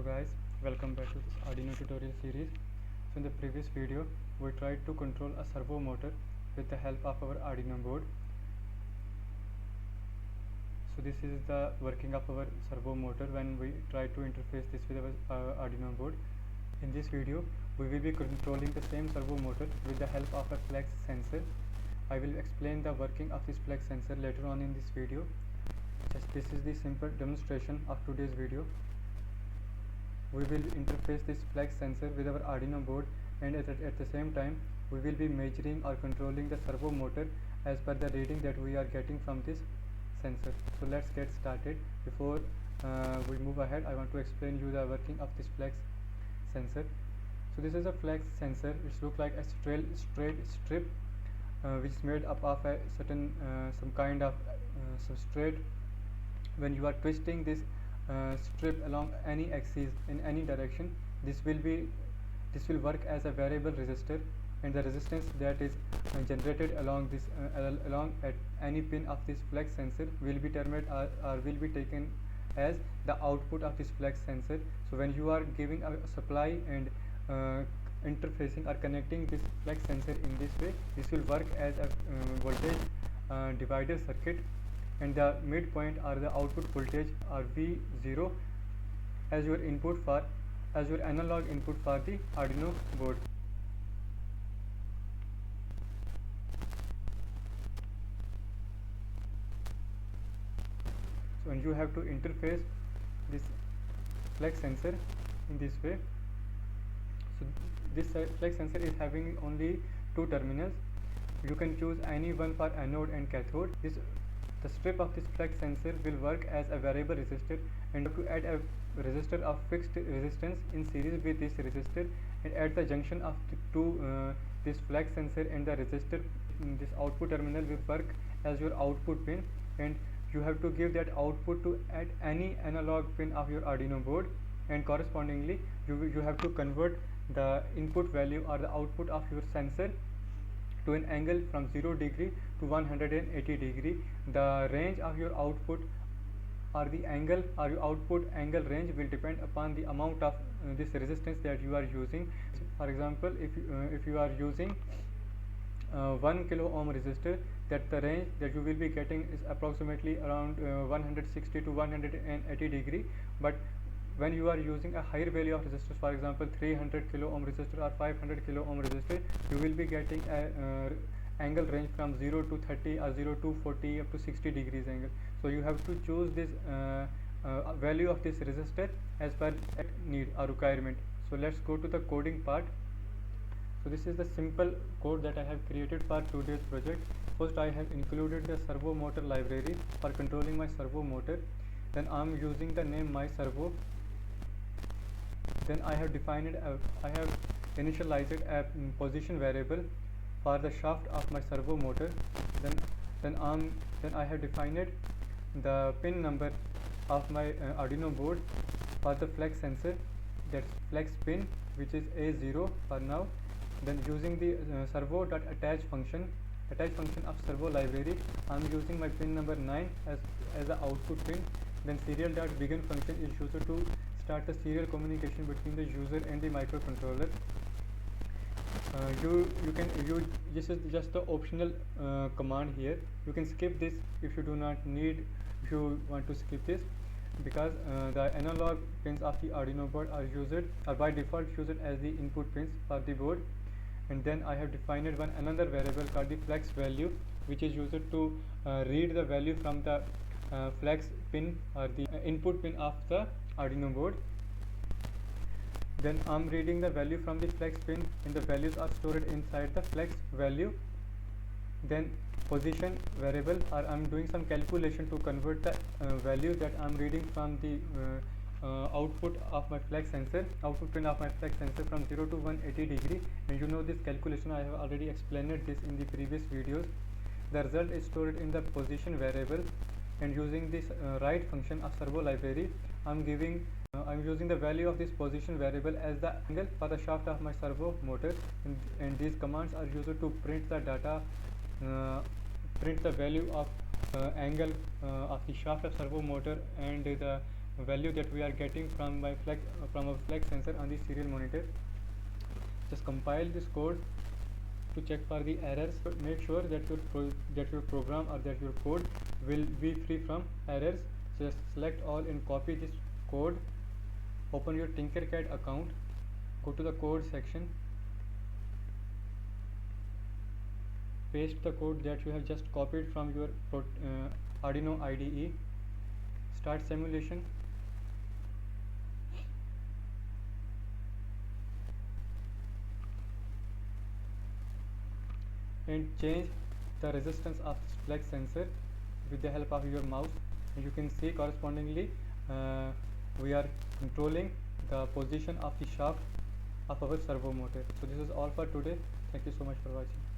Hello guys, welcome back to this Arduino tutorial series. So in the previous video we tried to control a servo motor with the help of our Arduino board. So this is the working of our servo motor when we try to interface this with our Arduino board. In this video we will be controlling the same servo motor with the help of a flex sensor. I will explain the working of this flex sensor later on in this video. Just this is the simple demonstration of today's video. We will interface this flex sensor with our Arduino board, and at the same time we will be measuring or controlling the servo motor as per the reading that we are getting from this sensor. So let's get started. Before we move ahead, I want to explain you the working of this flex sensor. So this is a flex sensor which looks like a straight strip which is made up of a certain some kind of substrate. When you are twisting this strip along any axis in any direction, this will work as a variable resistor, and the resistance that is generated along this along at any pin of this flex sensor will be termed or will be taken as the output of this flex sensor. So when you are giving a supply and interfacing or connecting this flex sensor in this way, this will work as a voltage divider circuit, and the midpoint or the output voltage or V0 as your analog input for the Arduino board. So when you have to interface this flex sensor in this way, so this flex sensor is having only two terminals. You can choose any one for anode and cathode. The strip of this flex sensor will work as a variable resistor, and to add a resistor of fixed resistance in series with this resistor, and at the junction of the two this flex sensor and the resistor, this output terminal will work as your output pin, and you have to give that output to at any analog pin of your Arduino board, and correspondingly you have to convert the input value or the output of your sensor to an angle from 0 degree to 180 degree. The range of your output or the angle or your output angle range will depend upon the amount of this resistance that you are using. For example, if you are using 1 kilo ohm resistor, that the range that you will be getting is approximately around 160 to 180 degree. But when you are using a higher value of resistors, for example 300 kilo ohm resistor or 500 kilo ohm resistor, you will be getting a angle range from 0 to 30 or 0 to 40 up to 60 degrees angle. So you have to choose this value of this resistor as per need or requirement. So let's go to the coding part. So this is the simple code that I have created for today's project. First, I have included the servo motor library for controlling my servo motor. Then I am using the name my servo. Then I have initialized a position variable for the shaft of my servo motor. Then I have defined the pin number of my Arduino board for the flex sensor, that's flex pin, which is A0 for now. Then using the servo.attach function of servo library, I am using my pin number 9 as the output pin. Then serial.begin function is used to start the serial communication between the user and the microcontroller. This is just the optional command here. You can skip this if you want to skip this, because the analog pins of the Arduino board are by default used as the input pins for the board. And then I have defined another variable called the flex value, which is used to read the value from the flex pin or the input pin of the Arduino board. Then I am reading the value from the flex pin, and the values are stored inside the flex value. Then position variable, or I am doing some calculation to convert the value that I am reading from the output of my flex sensor, output pin of my flex sensor, from 0 to 180 degree. And you know this calculation, I have already explained this in the previous videos. The result is stored in the position variable, and using this write function of servo library, I'm using the value of this position variable as the angle for the shaft of my servo motor, and these commands are used to print the data, print the value of angle of the shaft of servo motor and the value that we are getting from from our flex sensor on the serial monitor. Just compile this code to check for the errors. Make sure that your program or that your code will be free from errors. So just select all and copy this code. Open your Tinkercad account, go to the code section, paste the code that you have just copied from your Arduino IDE, start simulation, and change the resistance of flex sensor with the help of your mouse. And you can see correspondingly we are controlling the position of the shaft of our servo motor. So this is all for today. Thank you so much for watching.